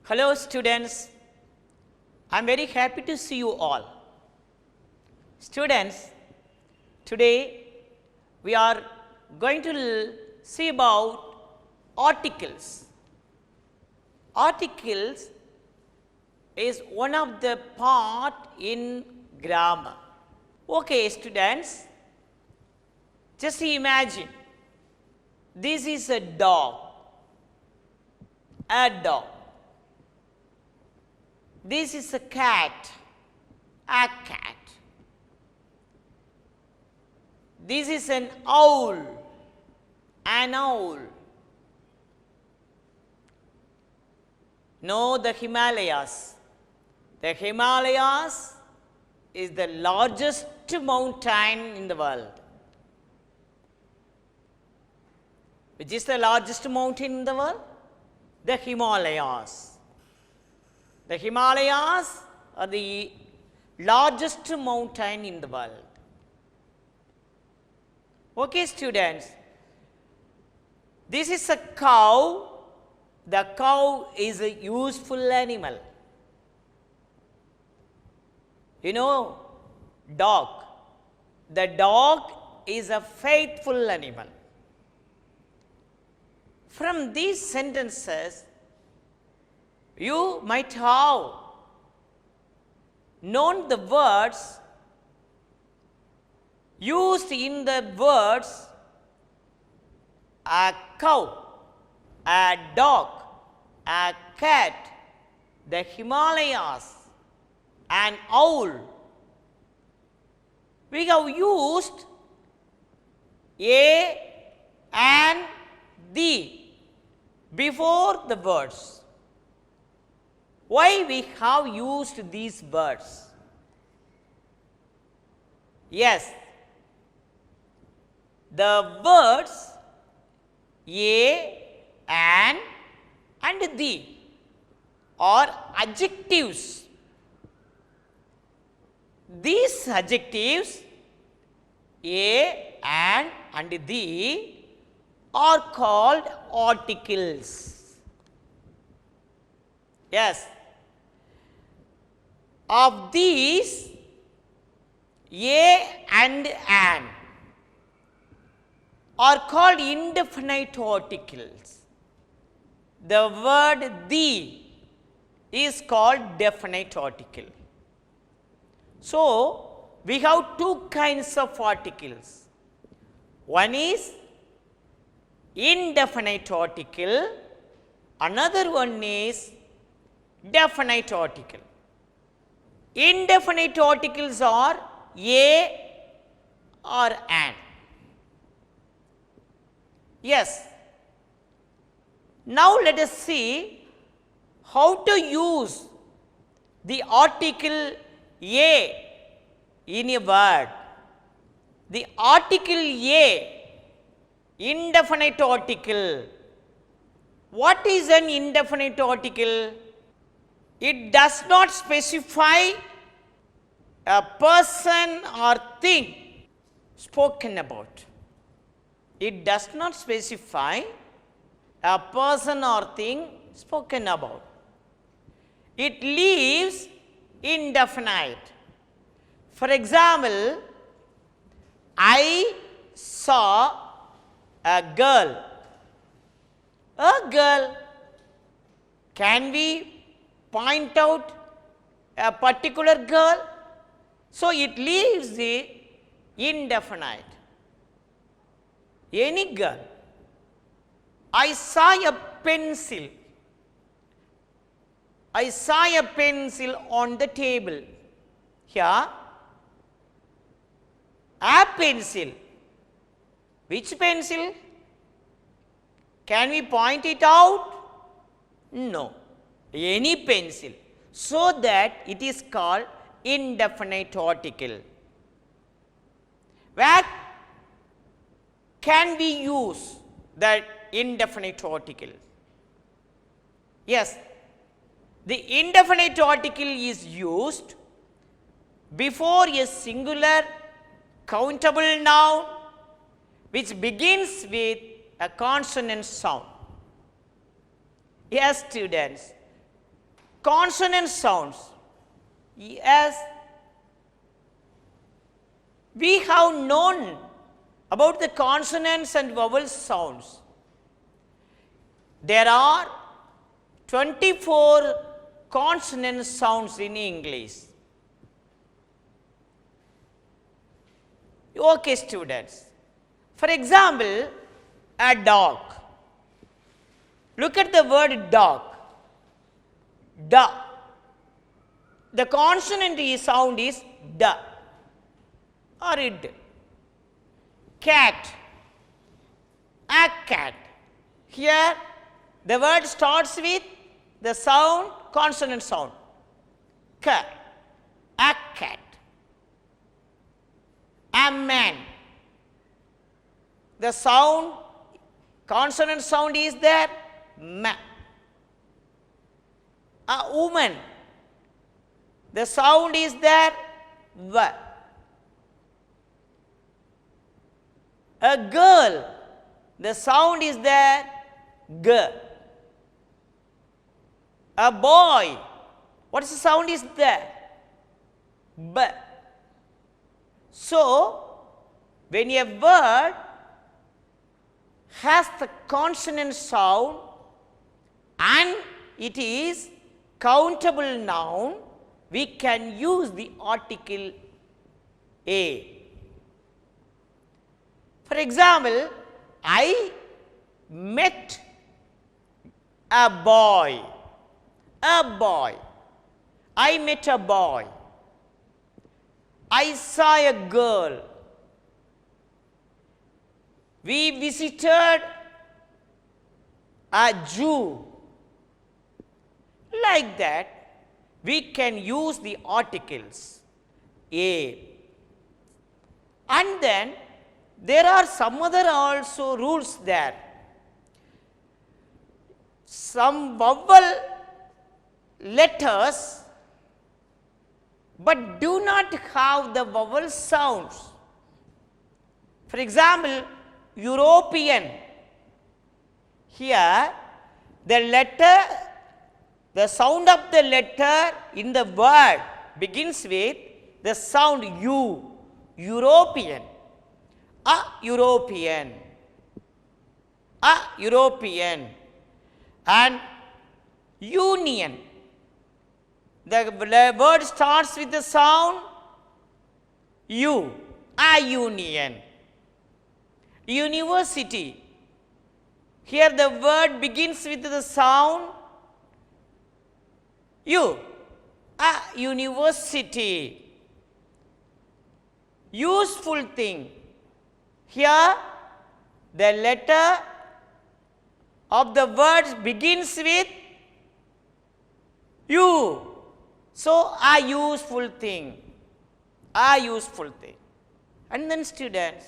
Hello students, I am very happy to see you all. Students, today we are going to see about articles. Articles is one of the part in grammar. Okay students, just imagine this is a dog. This is a cat. This is an owl. No, the Himalayas. The Himalayas is the largest mountain in the world. Which is the largest mountain in the world? The Himalayas. The Himalayas are the largest mountain in the world. Okay, students. This is a cow. The cow is a useful animal. You know, dog. The dog is a faithful animal. From these sentences, you might have known the words used in the words a cow, a dog, a cat, the Himalayas, an owl. We have used a and the before the words. Why we have used these words? Yes, the words a and the are adjectives. These adjectives a and the are called articles. Yes. Of these, a and an are called indefinite articles. The word the is called definite article. So, we have two kinds of articles. One is indefinite article, another one is definite article. Indefinite articles are a or an. Yes. Now let us see how to use the article a in a word. The article a, indefinite article. What is an indefinite article? It does not specify a person or thing spoken about. It does not specify a person or thing spoken about. It leaves indefinite. For example, I saw a girl. A girl. Can we point out a particular girl? So, it leaves the indefinite. Any girl. I saw a pencil. I saw a pencil on the table. Here, a pencil. Which pencil? Can we point it out? No. Any pencil. So that it is called indefinite article. Where can we use that indefinite article? Yes, the indefinite article is used before a singular countable noun which begins with a consonant sound. Yes, students, consonant sounds. Yes, we have known about the consonants and vowel sounds. There are 24 consonant sounds in English. Okay, students. For example, a dog. Look at the word dog. Da. The consonant sound is da or id. Cat. A cat. Here the word starts with the sound, consonant sound. Ka. A cat. A man. The sound, consonant sound is there. Ma. A woman. The sound is there. Va. A girl. The sound is there. G. A boy. What is the sound is there? B. So, when a word has the consonant sound and it is countable noun, we can use the article a. For example, I met a boy. A boy. I met a boy. I saw a girl. We visited a Jew. Like that, we can use the articles a. And then there are some other also rules there. Some vowel letters but do not have the vowel sounds. For example, European. Here the letter, the sound of the letter in the word begins with the sound U. European. A European. A European. And union. The word starts with the sound U. A union. University. Here the word begins with the sound U. A university. Useful thing. Here the letter of the words begins with U. So, a useful thing. A useful thing. And then students,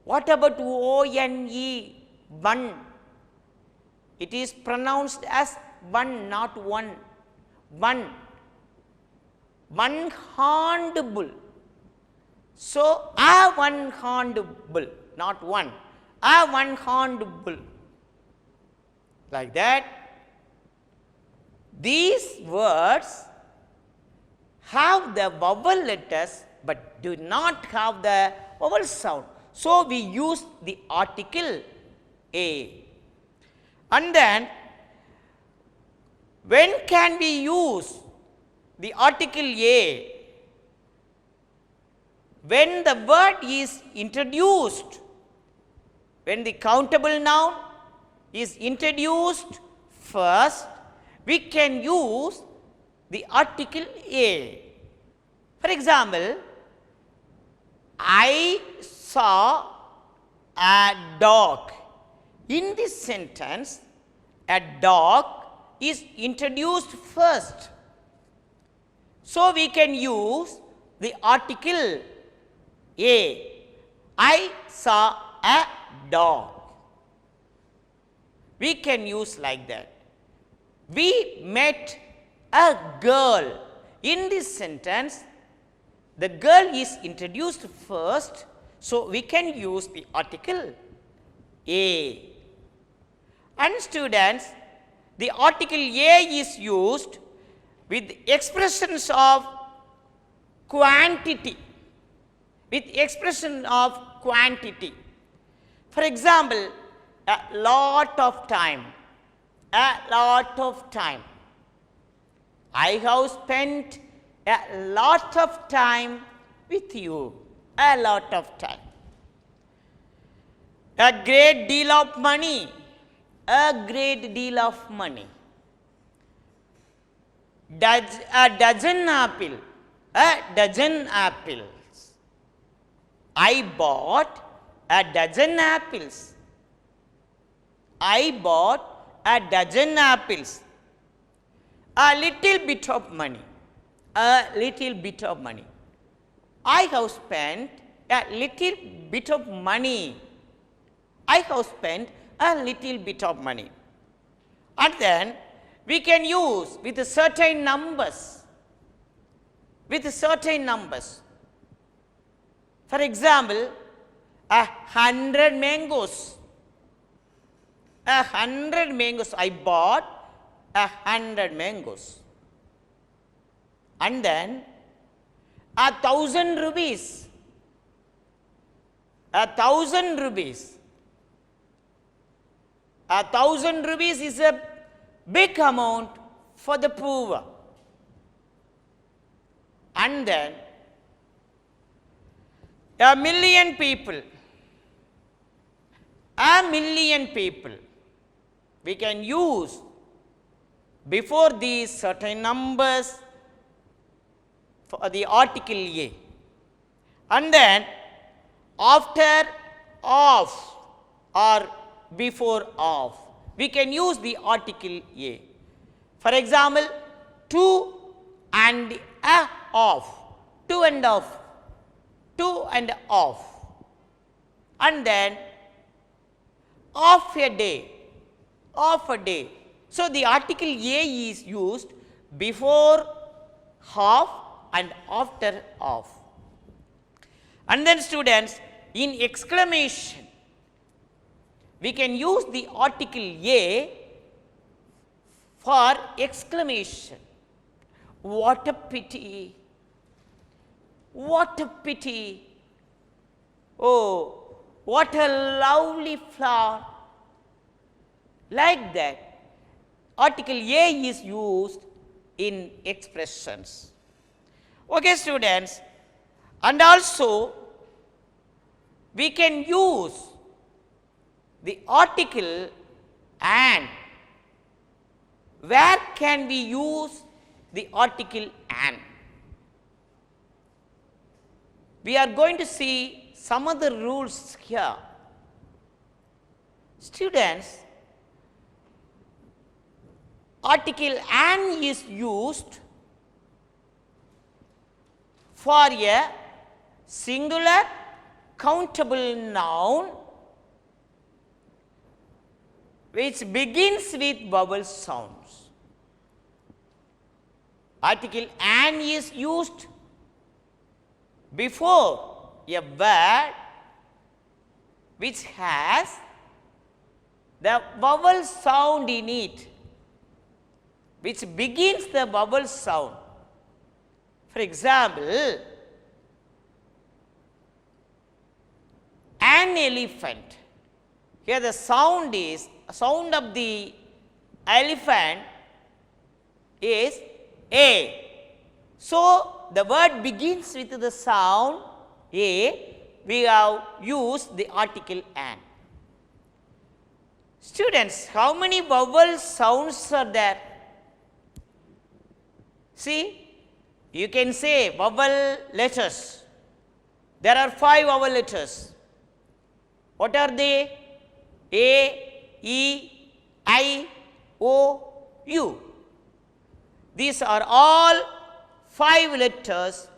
what about O-N-E? One. It is pronounced as one, not one. One. One-horned bull. So, a one-horned bull, not one. A one-horned bull. Like that. These words have the vowel letters but do not have the vowel sound. So, we use the article a. And then, when can we use the article a? When the word is introduced, when the countable noun is introduced first, we can use the article a. For example, I saw a dog. In this sentence, a dog is introduced first. So, we can use the article a. I saw a dog. We can use like that. We met a girl. In this sentence, the girl is introduced first, so we can use the article a. And students, the article A is used with expressions of quantity. With expression of quantity. For example, a lot of time. A lot of time. I have spent a lot of time with you. A lot of time. A great deal of money. A great deal of money. A dozen apple. A dozen apples. I bought a dozen apples. I bought a dozen apples. A little bit of money. A little bit of money. I have spent a little bit of money. I have spent a little bit of money. And then we can use with certain numbers. With certain numbers. For example, 100 mangoes. 100 mangoes. I bought 100 mangoes. And then 1,000 rupees. 1,000 rupees. 1,000 rupees is a big amount for the poor. And then 1,000,000 people. 1,000,000 people. We can use before these certain numbers for the article A. And then after of or before of, we can use the article A. For example, to and a of. To and of. To and of. And then of a day. Of a day. So the article A is used before half and after of. And then students, in exclamation, we can use the article A for exclamation. What a pity! What a pity! Oh, what a lovely flower! Like that, article A is used in expressions. Okay, students, and also we can use the article and. Where can we use the article and? We are going to see some other rules here. Students, article an is used for a singular countable noun which begins with vowel sounds. Article an is used before a word which has the vowel sound in it, which begins the vowel sound. For example, an elephant. Here the sound of the elephant is A. So the word begins with the sound A. We have used the article an. Students, how many vowel sounds are there? See, you can say vowel letters. There are 5 vowel letters. What are they? A, E, I, O, U. These are all 5 letters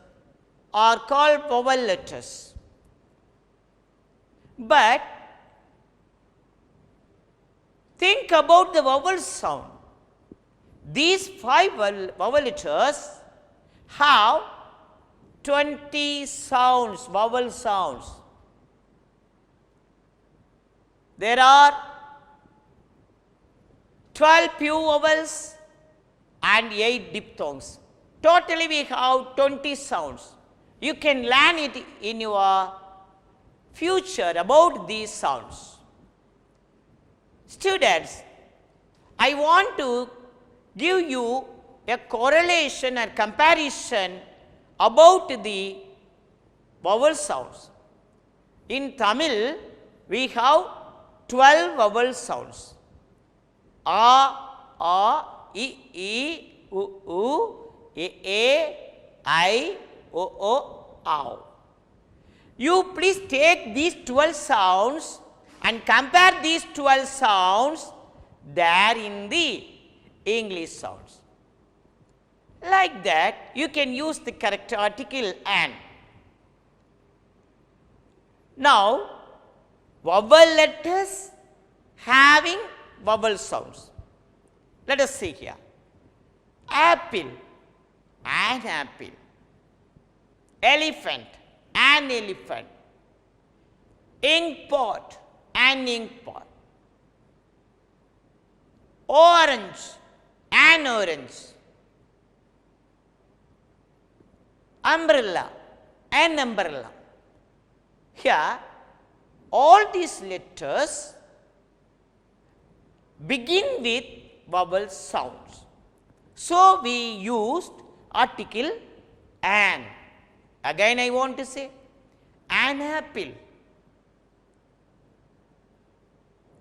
are called vowel letters. But think about the vowel sound. These 5 vowel letters have 20 sounds, vowel sounds. There are 12 pure vowels and 8 diphthongs. Totally we have 20 sounds. You can learn it in your future about these sounds. Students, I want to give you a correlation and comparison about the vowel sounds. In Tamil, we have 12 vowel sounds. A, I, U, E, I, O, Au. You please take these 12 sounds and compare these 12 sounds there in the English sounds. Like that, you can use the correct article an. Now, vowel letters having vowel sounds. Let us see here. Apple, an apple. Elephant, an elephant. Ink pot, an ink pot. Orange, an orange. Umbrella, an umbrella. Here, all these letters begin with vowel sounds. So, we used article an. Again I want to say, an apple,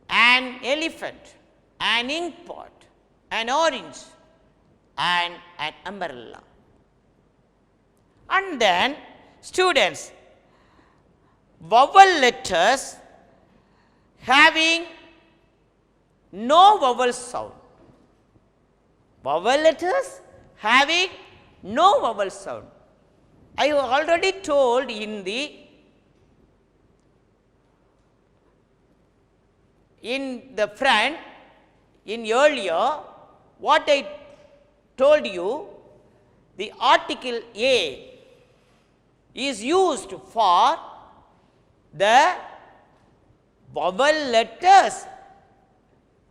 an elephant, an ink pot, an orange, and an umbrella. And then, students, vowel letters having no vowel sound. Vowel letters having no vowel sound. I have already told in the front, in earlier, what I told you, the article A is used for the vowel letters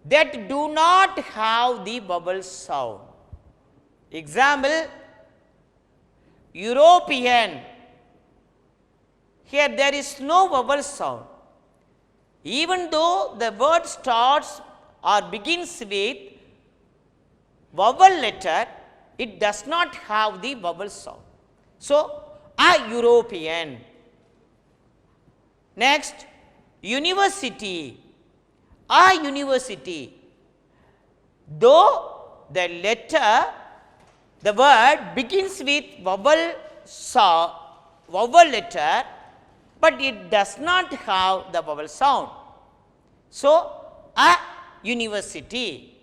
that do not have the vowel sound. Example, European. Here there is no vowel sound. Even though the word starts or begins with vowel letter, it does not have the vowel sound. So, a European. Next, university. A university. Though the letter, the word begins with vowel letter, but it does not have the vowel sound. So, a university.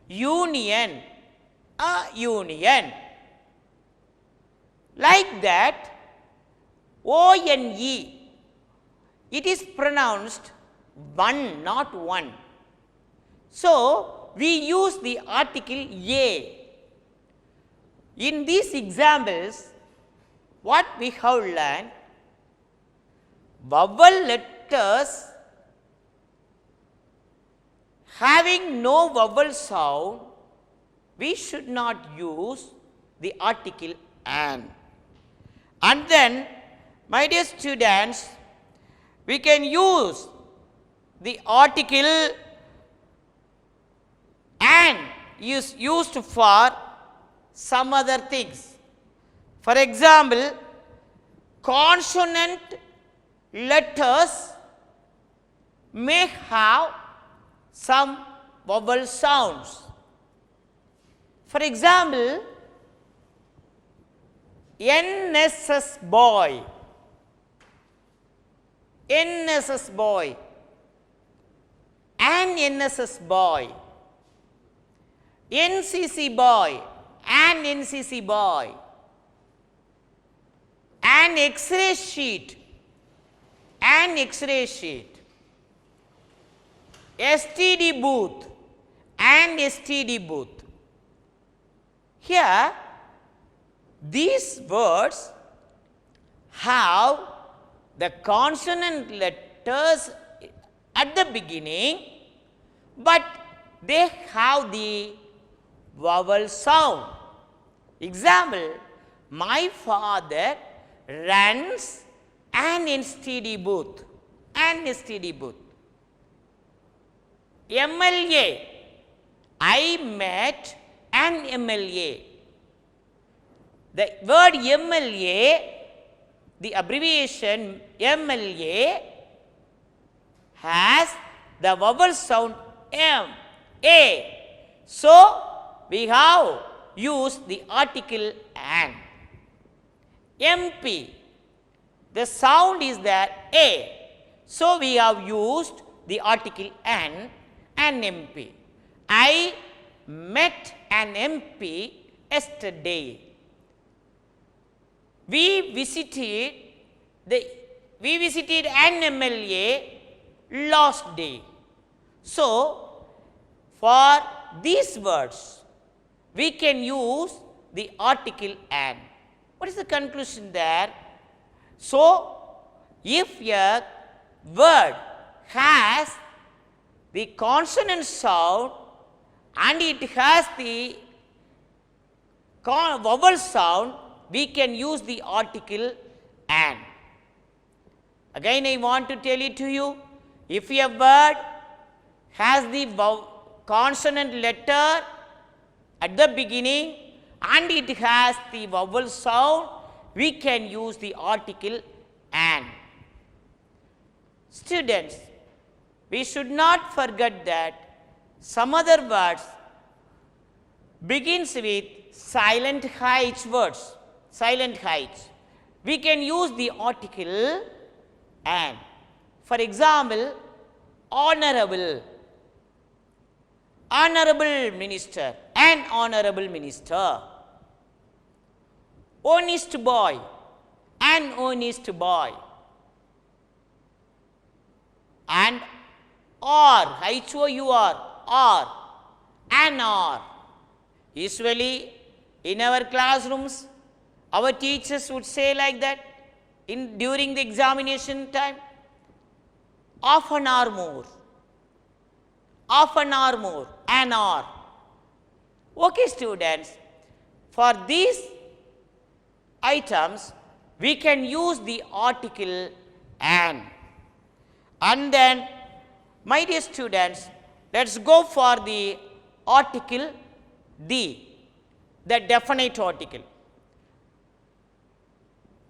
Union, a union. Like that, O-N-E, it is pronounced one, not one. So, we use the article A. In these examples, what we have learned, vowel letters having no vowel sound, we should not use the article an. And then, my dear students, we can use the article an is used for some other things. For example, consonant letters may have some vowel sounds. For example, NSS boy, NSS boy, an NSS boy, NCC boy, an NCC boy, an X-ray sheet, an X-ray sheet, STD booth, an STD booth. Here, these words have the consonant letters at the beginning, but they have the vowel sound. Example, my father runs an STD booth. An STD booth. MLA, I met an MLA. The word MLA, the abbreviation MLA, has the vowel sound M, A. So, we have used the article an. MP, the sound is that A. So, we have used the article an and MP. I met an MP yesterday. We visited an MLA last day. So, for these words, we can use the article an. What is the conclusion there? So, if a word has the consonant sound and it has the vowel sound, we can use the article an. Again, I want to tell it to you. If a word has the consonant letter at the beginning and it has the vowel sound, we can use the article an. Students, we should not forget that some other words begins with silent H words. Silent H. We can use the article an. For example, honorable. Honorable minister. An honorable minister. Honest boy. An honest boy. And or, H-O-U-R, an or. Usually, in our classrooms, our teachers would say like that during the examination time, half an hour more, half an hour more, an hour. Okay, students, for these items, we can use the article an. And then, my dear students, let's go for the article the definite article.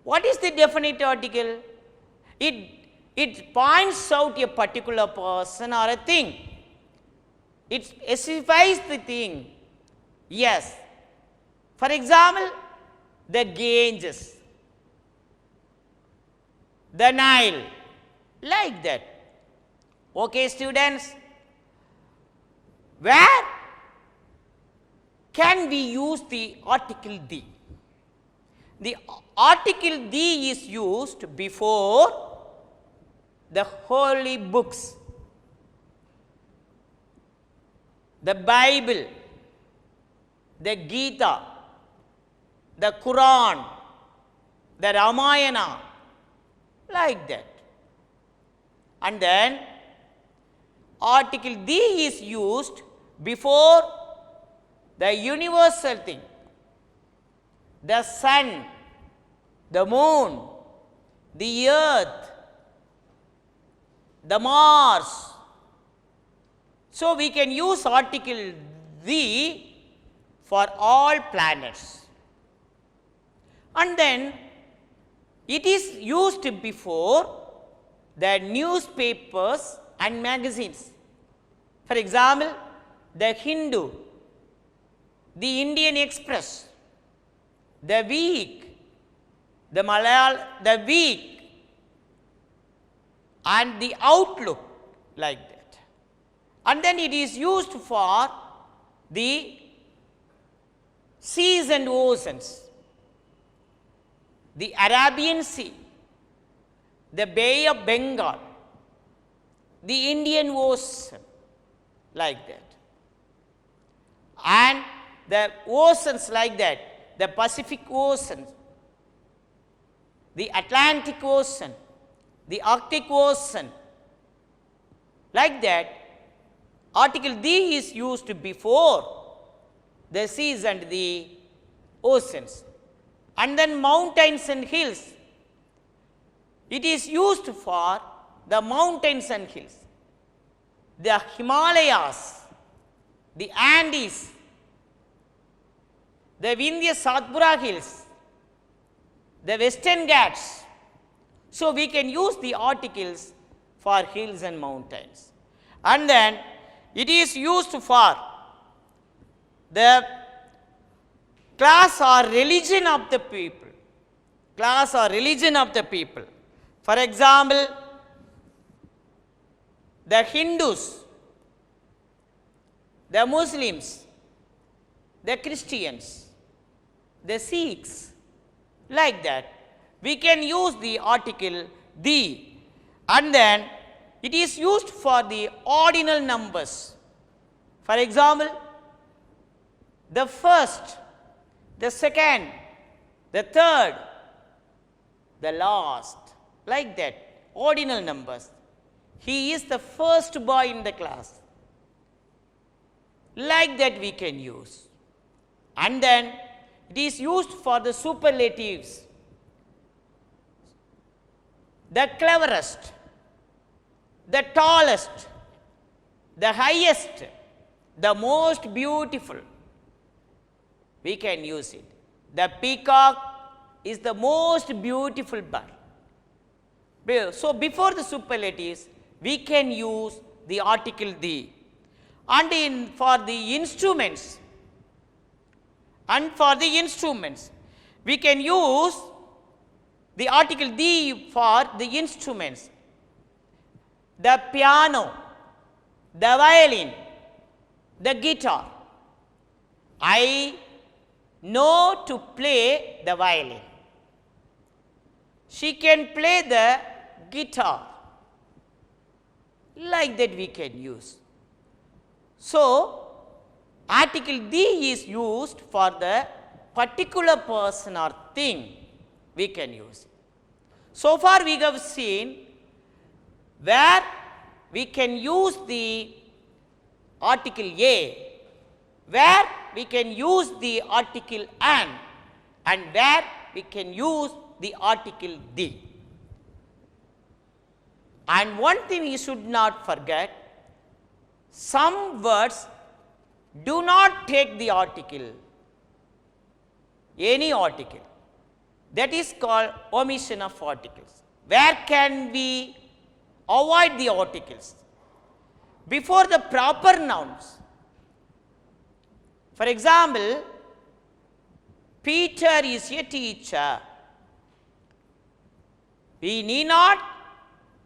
What is the definite article? It points out a particular person or a thing. It specifies the thing. Yes. For example, the Ganges, the Nile, like that. Okay, students, where can we use the article the? The article the is used before the holy books, the Bible, the Gita, the Quran, the Ramayana, like that. And then article the is used before the universal thing, the sun, the moon, the earth, the Mars. So, we can use article the for all planets. And then it is used before the newspapers and magazines. For example, the Hindu, the Indian Express, the Week, the Week, and the Outlook, like that. And then it is used for the seas and oceans, the Arabian Sea, the Bay of Bengal, the Indian Ocean, like that. And the oceans like that, the Pacific Ocean, the Atlantic Ocean, the Arctic Ocean, like that. article the is used before the seas and the oceans. And then mountains and hills, it is used for the mountains and hills. The Himalayas, the Andes, the Vindhya Satpura hills, the Western Ghats. So we can use the articles for hills and mountains. And then it is used for the class or religion of the people. Class or religion of the people. For example, the Hindus, the Muslims, the Christians, the Sikhs, like that. We can use the article the, and then it is used for the ordinal numbers. For example, the first, the second, the third, the last, like that, ordinal numbers. He is the first boy in the class. Like that we can use. And then it is used for the superlatives. The cleverest, the tallest, the highest, the most beautiful. We can use it. The peacock is the most beautiful bird. So before the superlatives, we can use the article the. And for the instruments, we can use the article the for the instruments. The piano, the violin, the guitar. I know to play the violin. She can play the guitar. Like that we can use. So, article the is used for the particular person or thing we can use. So far we have seen where we can use the article a, where we can use the article an, and where we can use the article the. And one thing you should not forget, some words do not take the article, any article. That is called omission of articles. Where can we avoid the articles? Before the proper nouns. For example, Peter is a teacher. We need not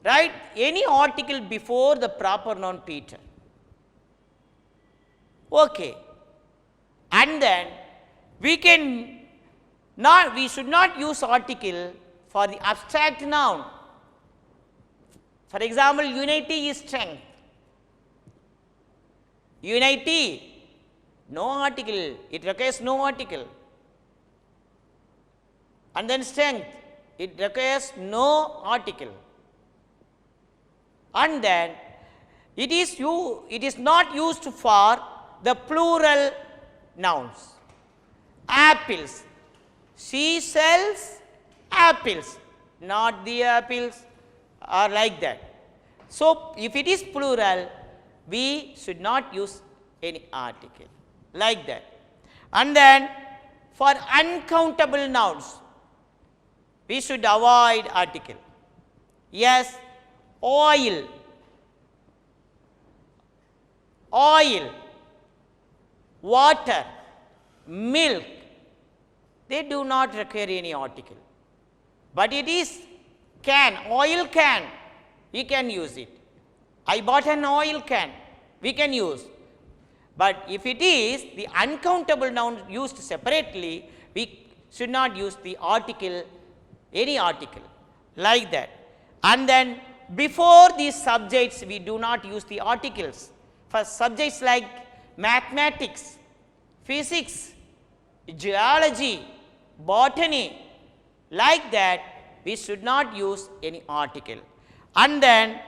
write any article before the proper noun Peter. Okay. And then we should not use article for the abstract noun. For example, unity is strength. Unity, no article, it requires no article. And then strength, it requires no article. And then it is not used for the plural nouns. Apples, she sells apples, not the apples, or like that. So if it is plural, we should not use any article, like that. And then for uncountable nouns, we should avoid article. Yes, oil, water, milk, they do not require any article. But it is can, oil can, we can use it. I bought an oil can, we can use. But if it is the uncountable noun used separately, we should not use the article, any article, like that. And then before these subjects, we do not use the articles. For subjects like mathematics, physics, geology, botany, like that, we should not use any article. And then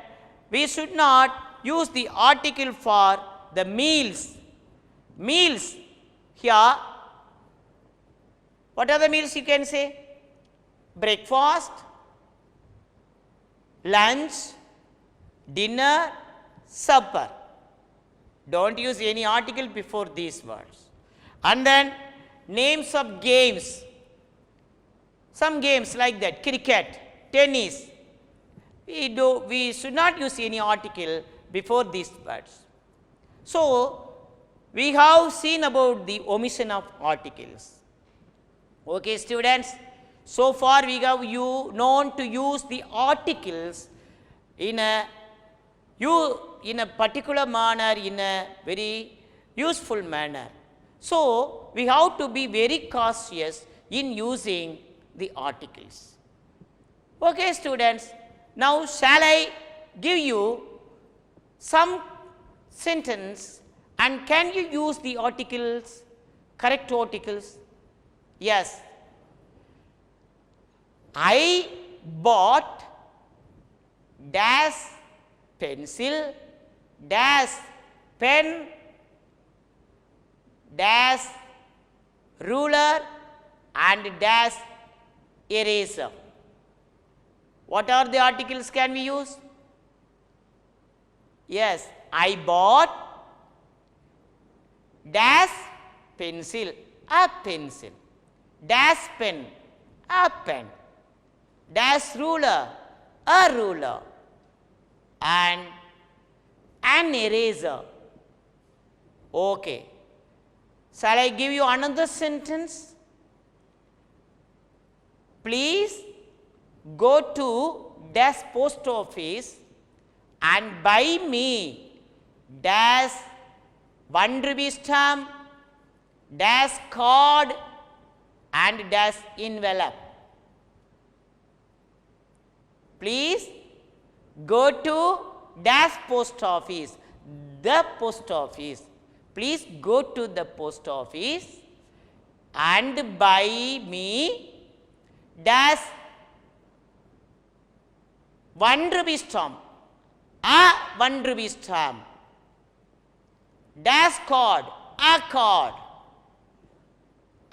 we should not use the article for the meals. Meals. Here, what are the meals you can say? Breakfast, lunch, dinner, supper. Don't use any article before these words. And then names of games. Some games like that, cricket, tennis. We should not use any article before these words. So, we have seen about the omission of articles. Okay, students. So far, we have known to use the articles in a particular manner, in a very useful manner. So, we have to be very cautious in using the articles. Okay, students. Now, shall I give you some sentence, and can you use the articles, correct articles? Yes. I bought dash pencil, dash pen, dash ruler and dash eraser. What are the articles can we use? Yes, I bought dash pencil, a pencil, dash pen, a pen, dash ruler, a ruler, and an eraser. Okay. Shall I give you another sentence? Please go to dash post office and buy me dash 1 rupee stamp, dash card and dash envelope. Please go to dash post office, the post office. Please go to the post office and buy me dash 1 rupee stamp, a 1 rupee stamp, dash card, a card,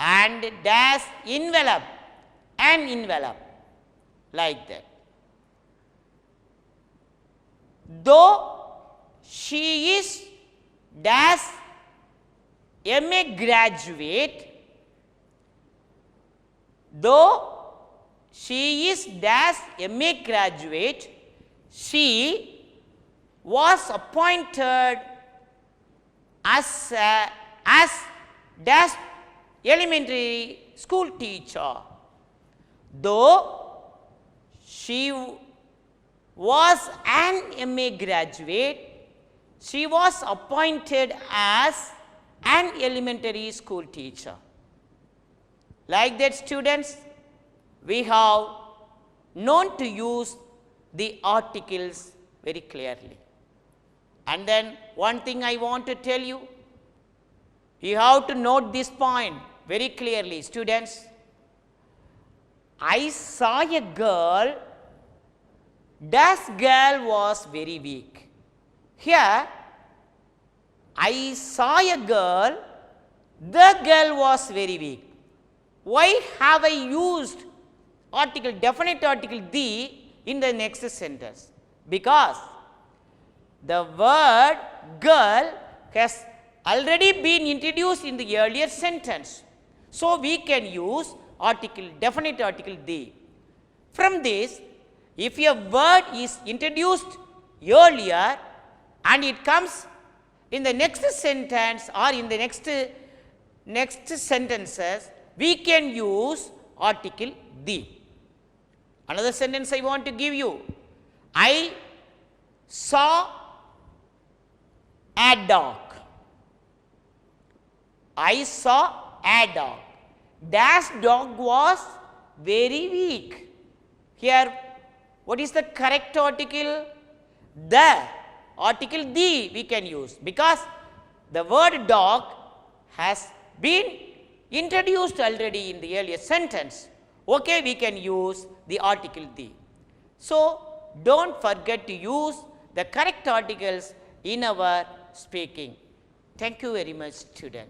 and dash envelope, an envelope, like that. Though she is dash MA graduate, though she is dash MA graduate, she was appointed as dash elementary school teacher. Though she was an MA graduate, she was appointed as an elementary school teacher. Like that, students, we have known to use the articles very clearly. And then one thing I want to tell you, you have to note this point very clearly, students. I saw a girl, that girl was very weak. Here, I saw a girl, the girl was very weak. Why have I used article, definite article the in the next sentence? Because the word girl has already been introduced in the earlier sentence. So, we can use article, definite article the. From this, if a word is introduced earlier and it comes in the next sentence or in the next sentences, we can use article the. Another sentence I want to give you. I saw a dog. I saw a dog. That dog was very weak. Here, what is the correct article? The. Article the we can use, because the word dog has been introduced already in the earlier sentence. Okay, we can use the article the. So, don't forget to use the correct articles in our speaking. Thank you very much, students.